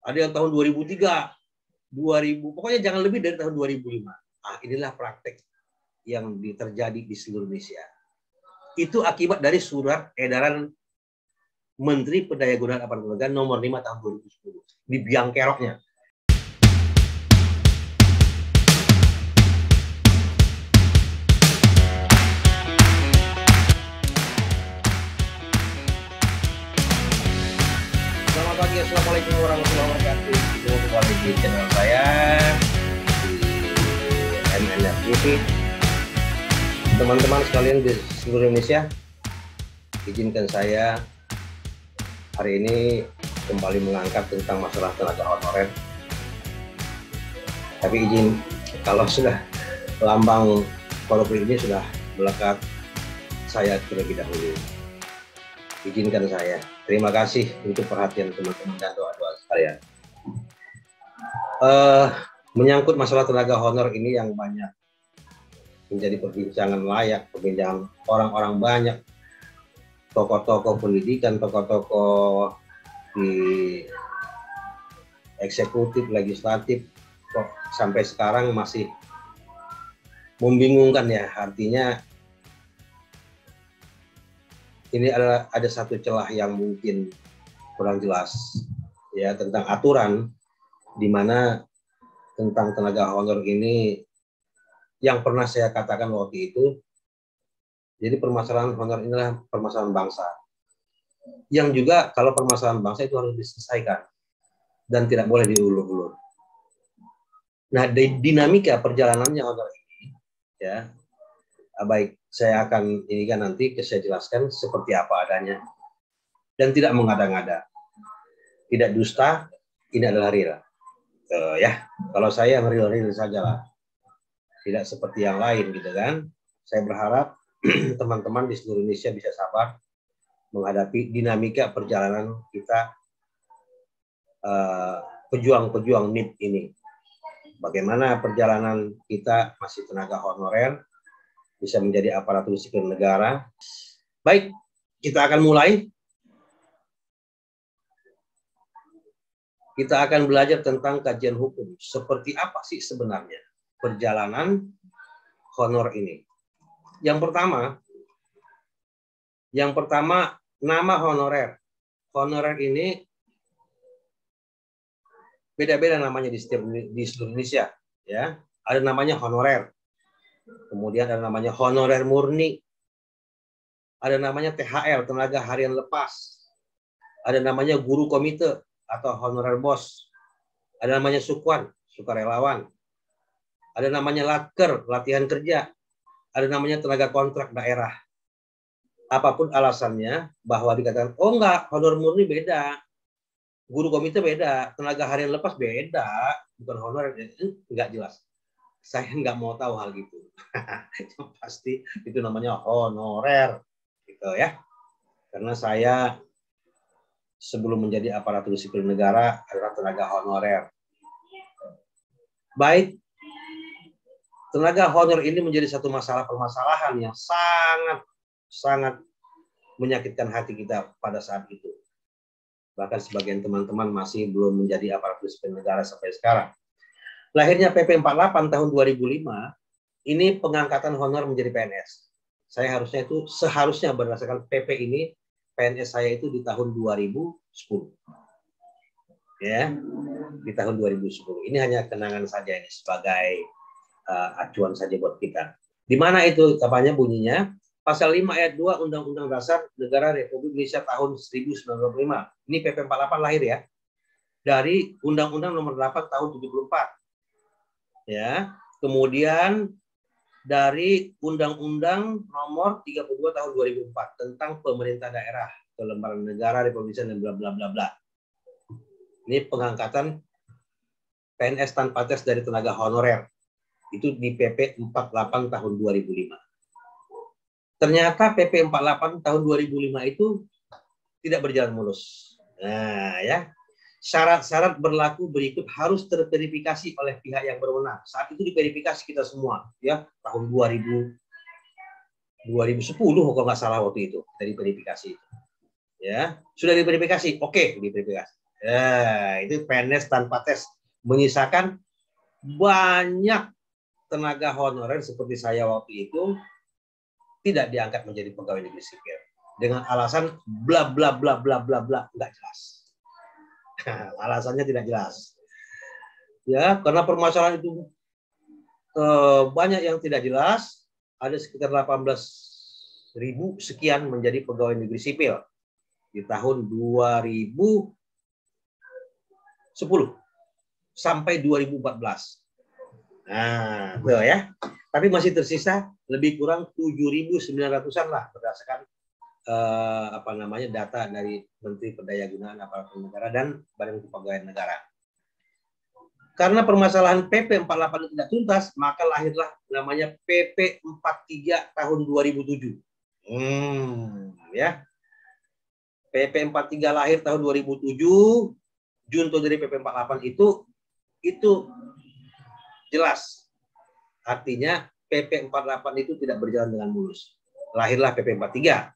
ada yang tahun 2003, 2000, pokoknya jangan lebih dari tahun 2005. Ah, inilah praktek yang terjadi di seluruh Indonesia. Itu akibat dari surat edaran Menteri Pendayagunaan Aparatur Negara nomor 5 tahun 2010. Di biang keroknya. Selamat pagi, assalamualaikum warahmatullahi wabarakatuh. Kita kembali di channel saya di MNR TV. Teman-teman sekalian di seluruh Indonesia, izinkan saya hari ini kembali mengangkat tentang masalah tenaga honorer. Tapi izin, kalau sudah lambang korupsi ini sudah melekat, saya terlebih dahulu. Izinkan saya. Terima kasih untuk perhatian teman-teman dan doa-doa sekalian. Menyangkut masalah tenaga honor ini yang banyak menjadi perbincangan layak, perbincangan orang-orang banyak, tokoh-tokoh pendidikan, tokoh-tokoh di eksekutif, legislatif, kok sampai sekarang masih membingungkan ya. Artinya ini ada satu celah yang mungkin kurang jelas ya tentang aturan, di mana tentang tenaga honor ini yang pernah saya katakan waktu itu. Jadi permasalahan honor inilah permasalahan bangsa, yang juga kalau permasalahan bangsa itu harus diselesaikan dan tidak boleh diulur-ulur. Nah, dinamika perjalanannya honor ini ya, baik saya akan ini kan nanti saya jelaskan seperti apa adanya dan tidak mengada-ngada, tidak dusta, ini adalah real. Ya, kalau saya yang real saja lah, tidak seperti yang lain gitu kan. Saya berharap teman-teman di seluruh Indonesia bisa sabar menghadapi dinamika perjalanan kita, pejuang-pejuang NIP ini. Bagaimana perjalanan kita masih tenaga honorer bisa menjadi aparatur sipil negara. Baik, kita akan mulai. Kita akan belajar tentang kajian hukum. Seperti apa sih sebenarnya perjalanan honor ini? Yang pertama nama honorer. Honorer ini beda-beda namanya di seluruh Indonesia. Ya, ada namanya honorer. Kemudian ada namanya honorer murni. Ada namanya THR, tenaga harian lepas. Ada namanya guru komite atau honorer bos. Ada namanya sukwan, sukarelawan. Ada namanya latkar, latihan kerja. Ada namanya tenaga kontrak daerah. Apapun alasannya bahwa dikatakan, oh enggak, honor murni beda. Guru komite beda, tenaga harian lepas beda. Bukan honorer, enggak jelas. Saya nggak mau tahu hal gitu. Yang pasti itu namanya honorer. Gitu ya. Karena saya sebelum menjadi aparatur sipil negara adalah tenaga honorer. Baik. Tenaga honor ini menjadi satu permasalahan yang sangat menyakitkan hati kita pada saat itu. Bahkan sebagian teman-teman masih belum menjadi aparatur sipil negara sampai sekarang. Lahirnya PP 48 tahun 2005, ini pengangkatan honor menjadi PNS. Saya seharusnya berdasarkan PP ini, PNS saya itu di tahun 2010. Ya, di tahun 2010. Ini hanya kenangan saja ini sebagai acuan saja buat kita. Di mana itu apanya bunyinya? Pasal 5 ayat 2 Undang-Undang Dasar Negara Republik Indonesia tahun 1945. Ini PP 48 lahir ya. Dari Undang-Undang Nomor 8 tahun 74. Ya. Kemudian dari Undang-Undang Nomor 32 tahun 2004 tentang pemerintah daerah, kelembagaan negara Republik Indonesia dan bla bla bla bla. Ini pengangkatan PNS tanpa tes dari tenaga honorer. Itu di PP 48 tahun 2005. Ternyata PP 48 tahun 2005 itu tidak berjalan mulus. Nah, ya. Syarat-syarat berlaku berikut harus terverifikasi oleh pihak yang berwenang. Saat itu diverifikasi kita semua, ya, tahun 2010 kalau nggak salah waktu itu dari verifikasi. Ya, sudah diverifikasi. Oke, diverifikasi. Ya, itu PNS tanpa tes. Menyisakan banyak tenaga honorer seperti saya waktu itu tidak diangkat menjadi pegawai negeri sipil dengan alasan bla bla bla bla bla bla, nggak jelas. Alasannya tidak jelas. Ya, karena permasalahan itu banyak yang tidak jelas, ada sekitar 18.000 sekian menjadi pegawai negeri sipil di tahun 2010 sampai 2014. Nah, itu ya. Tapi masih tersisa lebih kurang 7.900-an lah berdasarkan data dari Menteri Pendayagunaan Aparatur Negara dan Badan Kepegawaian Negara. Karena permasalahan PP 48 itu tidak tuntas, maka lahirlah namanya PP 43 tahun 2007. Ya. PP 43 lahir tahun 2007, junto dari PP 48 itu jelas. Artinya PP 48 itu tidak berjalan dengan mulus. Lahirlah PP 43.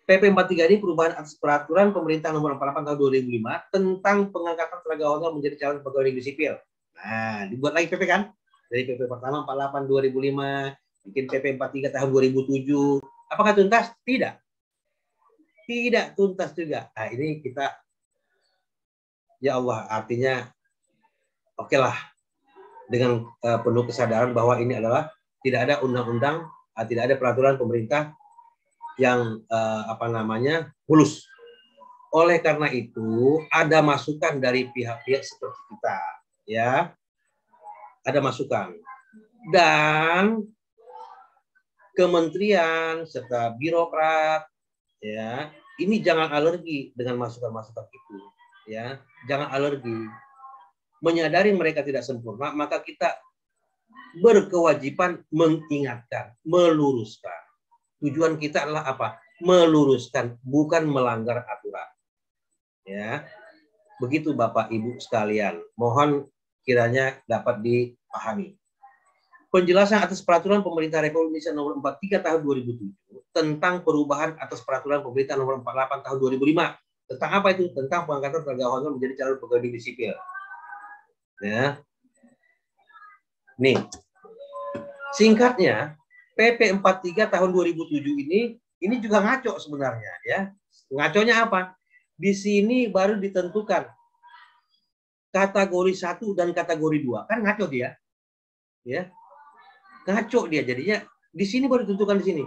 PP 43 ini perubahan atas peraturan pemerintah nomor 48 tahun 2005 tentang pengangkatan tenaga honor menjadi calon pegawai negeri sipil. Nah, dibuat lagi PP kan? Dari PP pertama 48 2005, bikin PP 43 tahun 2007. Apakah tuntas? Tidak. Tidak tuntas juga. Nah, ini kita, ya Allah, artinya oke lah, dengan penuh kesadaran bahwa ini adalah tidak ada undang-undang, tidak ada peraturan pemerintah yang mulus. Oleh karena itu ada masukan dari pihak-pihak seperti kita, ya, ada masukan dan kementerian serta birokrat, ya, ini jangan alergi dengan masukan-masukan itu, ya, jangan alergi. Menyadari mereka tidak sempurna, maka kita berkewajiban mengingatkan, meluruskan. Tujuan kita adalah apa? Meluruskan, bukan melanggar aturan. Ya, begitu Bapak Ibu sekalian. Mohon kiranya dapat dipahami. Penjelasan atas peraturan pemerintah Republik Indonesia nomor 43 tahun 2007 tentang perubahan atas peraturan pemerintah nomor 48 tahun 2005. Tentang apa itu? Tentang pengangkatan tenaga honor menjadi calon pegawai negeri sipil. Ya. Nih. Singkatnya, PP 43 tahun 2007 ini juga ngaco sebenarnya, ya. Ngaconya apa? Di sini baru ditentukan kategori 1 dan kategori 2. Kan ngaco dia. Ya. Ngaco dia jadinya di sini baru ditentukan di sini.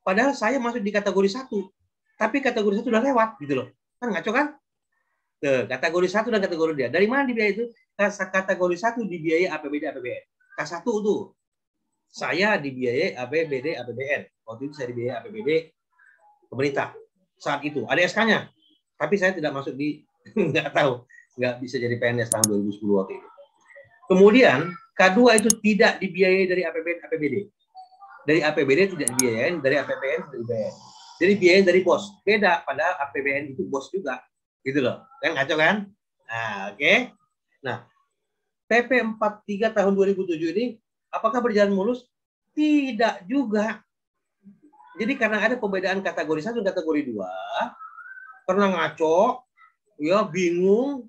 Padahal saya masuk di kategori 1. Tapi kategori 1 udah lewat gitu loh. Kan ngaco kan? Kategori 1 dan kategori 2. Dari mana dibiayai itu? Kategori 1 dibiayai APBD APBN. K1 tuh. Saya dibiayai APBD APBN. Waktu itu saya dibiayai APBD pemerintah. Saat itu ada SK-nya. Tapi saya tidak masuk di nggak tahu, nggak bisa jadi PNS tahun 2010 waktu itu. Kemudian K2 itu tidak dibiayai dari APBN APBD. Dari APBD tidak dibiayai, dari APBN tidak dibiayai. Jadi biayai dari bos. Beda, padahal APBN itu bos juga. Gitu loh. Kan ngaco kan? Nah, oke. Nah, PP 43 tahun 2007 ini apakah berjalan mulus? Tidak juga. Jadi karena ada perbedaan kategori 1 dan kategori 2, karena ngaco, ya bingung,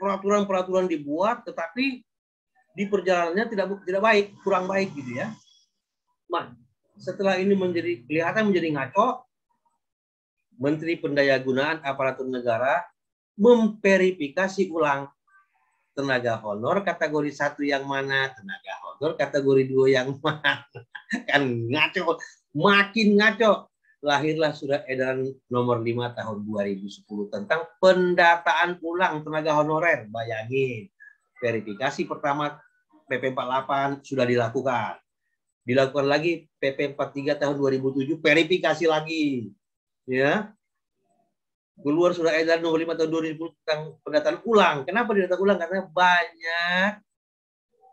peraturan-peraturan dibuat, tetapi di perjalanannya tidak baik, kurang baik gitu ya. Nah, setelah ini kelihatan menjadi ngaco, Menteri Pendayagunaan Aparatur Negara memverifikasi ulang tenaga honor kategori 1 yang mana, tenaga honor kategori 2 yang mana. Kan ngaco, makin ngaco. Lahirlah Surat Edaran Nomor 5 Tahun 2010 tentang pendataan ulang tenaga honorer. Bayangin, verifikasi pertama PP 48 sudah dilakukan. Dilakukan lagi PP 43 Tahun 2007, verifikasi lagi. Ya. Keluar Surat Edaran Nomor 5 Tahun 2010 tentang pendataan ulang. Kenapa didataan ulang? Karena banyak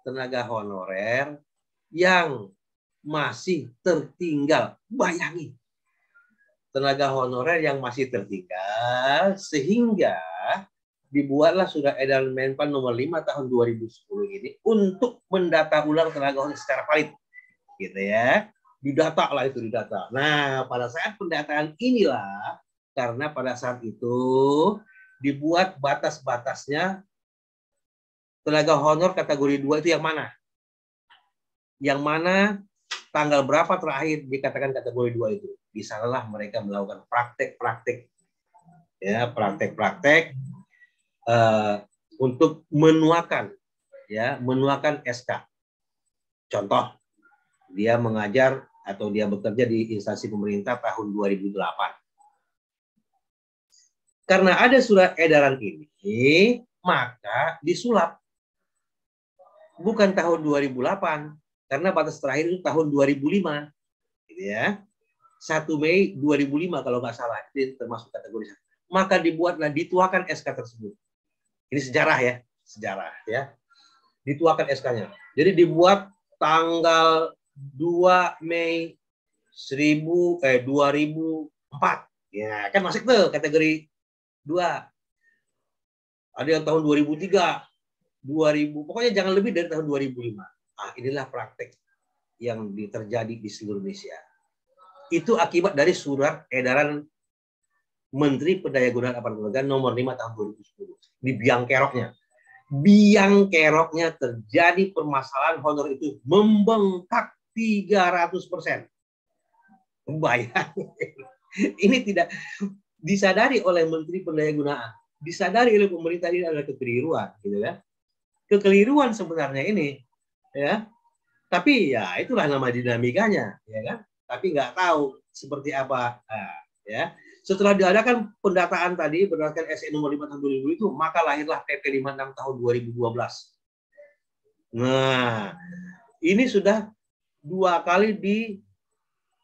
tenaga honorer yang masih tertinggal. Bayangin. Tenaga honorer yang masih tertinggal sehingga dibuatlah Surat Edaran Menpan Nomor 5 Tahun 2010 ini untuk mendata ulang tenaga honorer secara valid. Gitu ya. Didata lah itu, didata. Nah, pada saat pendataan inilah, karena pada saat itu dibuat batas-batasnya tenaga honor kategori 2 itu yang mana? Yang mana tanggal berapa terakhir dikatakan kategori 2 itu? Di sanalah mereka melakukan praktek-praktek, ya, praktek-praktek untuk menuakan SK. Contoh, dia mengajar atau dia bekerja di instansi pemerintah tahun 2008. Karena ada surat edaran ini, maka disulap. Bukan tahun 2008, karena batas terakhir itu tahun 2005. Gitu ya. 1 Mei 2005 kalau nggak salah, itu termasuk kategori 1. Maka dituakan SK tersebut. Ini sejarah ya. Dituakan SK-nya. Jadi dibuat tanggal 2 Mei 2004. Ya, kan masuk tuh kategori 2. Ada yang tahun 2003, 2000, pokoknya jangan lebih dari tahun 2005. Inilah praktek yang terjadi di seluruh Indonesia. Itu akibat dari surat edaran Menteri Pendayagunaan Aparatur Negara nomor 5 tahun 2010. Di biang keroknya terjadi permasalahan honor itu membengkak 300%. Bayangin. Ini tidak disadari oleh Menteri Pendayagunaan, disadari oleh pemerintah, ini adalah kekeliruan, gitu ya. Kekeliruan sebenarnya ini, ya. Tapi ya itulah nama dinamikanya, ya kan. Tapi nggak tahu seperti apa, ya. Setelah diadakan pendataan tadi berdasarkan SE nomor 5 tahun 2000 itu, maka lahirlah PP 56 tahun 2012. Nah, ini sudah 2 kali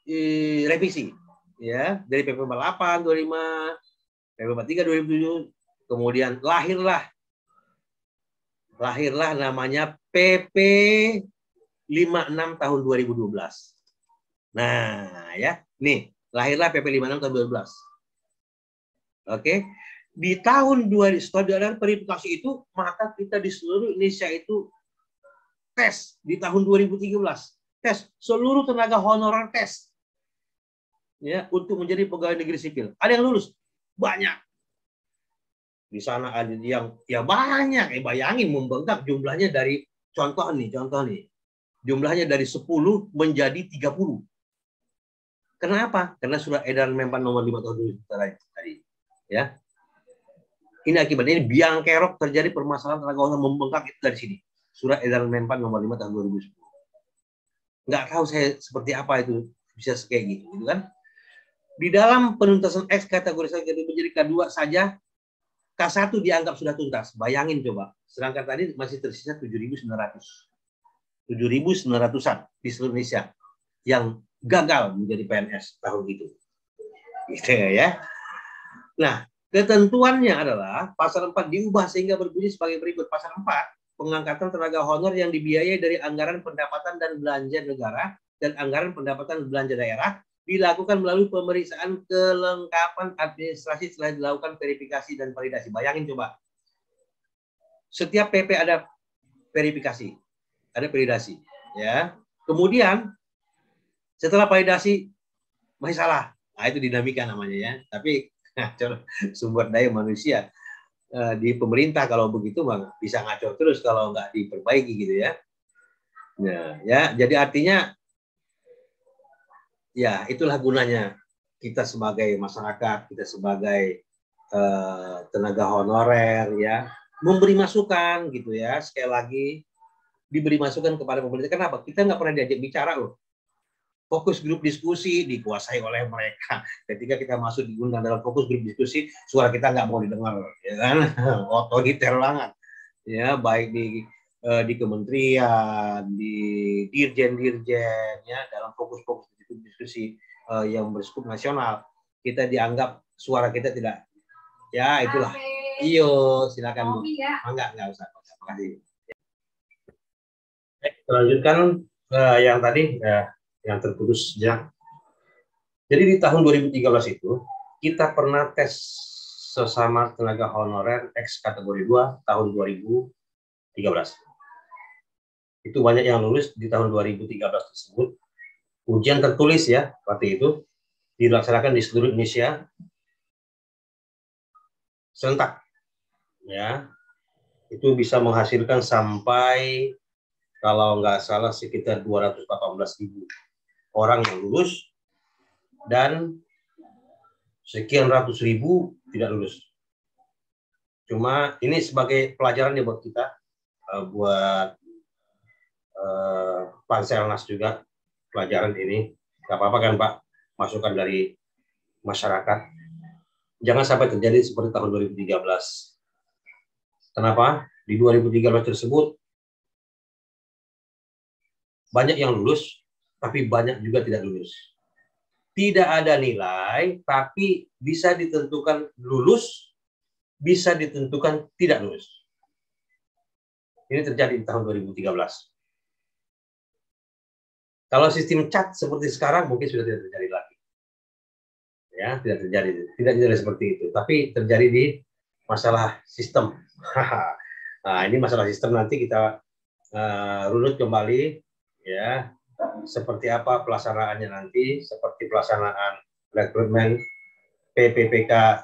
direvisi, ya, dari PP 48 25, PP 43 2007, kemudian lahirlah namanya PP 56 tahun 2012. Nah, ya, nih, lahirlah PP 56 tahun 2012. Oke, di tahun 2000 setelah diadakan verifikasi itu, maka kita di seluruh Indonesia itu tes di tahun 2013, tes seluruh tenaga honorer tes, ya, untuk menjadi pegawai negeri sipil. Ada yang lulus, banyak. Di sana ada yang ya banyak, bayangin membengkak jumlahnya dari contoh nih, jumlahnya dari 10 menjadi 30. Kenapa? Karena surat edaran Menpan nomor 5 tahun 2000 tadi. Ya, ini akibatnya ini biang kerok terjadi permasalahan tenaga honor membengkak itu dari sini. Surat edaran Menpan nomor 5 tahun 2010. Nggak tahu saya seperti apa itu bisa kayak gitu kan? Di dalam penuntasan X kategorisasi menjadi K2 saja, K1 dianggap sudah tuntas. Bayangin coba. Sedangkan tadi masih tersisa 7.900. 7.900-an di seluruh Indonesia yang gagal menjadi PNS tahun itu. Gitu ya. Nah, ketentuannya adalah pasal 4 diubah sehingga berbunyi sebagai berikut. Pasal 4, pengangkatan tenaga honor yang dibiayai dari anggaran pendapatan dan belanja negara dan anggaran pendapatan belanja daerah dilakukan melalui pemeriksaan kelengkapan administrasi setelah dilakukan verifikasi dan validasi. Bayangin coba. Setiap PP ada verifikasi, ada validasi, ya. Kemudian setelah validasi masih salah. Nah, itu dinamika namanya ya. Tapi sumber daya manusia di pemerintah kalau begitu bang bisa ngacor terus kalau nggak diperbaiki gitu ya. Nah, ya jadi artinya ya itulah gunanya kita sebagai masyarakat, kita sebagai tenaga honorer ya memberi masukan gitu ya. Sekali lagi diberi masukan kepada pemerintah. Kenapa? Kita nggak pernah diajak bicara loh. Fokus grup diskusi dikuasai oleh mereka. Ketika kita masuk diundang dalam fokus grup diskusi, suara kita nggak mau didengar, ya kan? Otoriter banget, ya, baik di kementerian, di dirjen-dirjen, ya, dalam fokus-fokus diskusi yang berskup nasional, kita dianggap suara kita tidak, ya itulah. Iyo, silakan Bu. Enggak usah. Terima kasih. Lanjutkan yang tadi. Yang terputus sejak. Jadi di tahun 2013 itu kita pernah tes sesama tenaga honorer X kategori 2 tahun 2013. Itu banyak yang lulus di tahun 2013 tersebut. Ujian tertulis ya, waktu itu dilaksanakan di seluruh Indonesia serentak ya, itu bisa menghasilkan sampai kalau nggak salah sekitar 218.000 orang yang lulus dan sekian ratus ribu tidak lulus. Cuma ini sebagai pelajaran ya buat kita, buat Panselnas juga pelajaran ini. Gak apa-apa kan Pak, masukan dari masyarakat. Jangan sampai terjadi seperti tahun 2013. Kenapa? Di 2013 tersebut banyak yang lulus, tapi banyak juga tidak lulus. Tidak ada nilai, tapi bisa ditentukan lulus, bisa ditentukan tidak lulus. Ini terjadi di tahun 2013. Kalau sistem cat seperti sekarang mungkin sudah tidak terjadi lagi. Ya, tidak terjadi seperti itu. Tapi terjadi di masalah sistem. Nah, ini masalah sistem nanti kita runut kembali, ya, seperti apa pelaksanaannya nanti, seperti pelaksanaan rekrutmen PPPK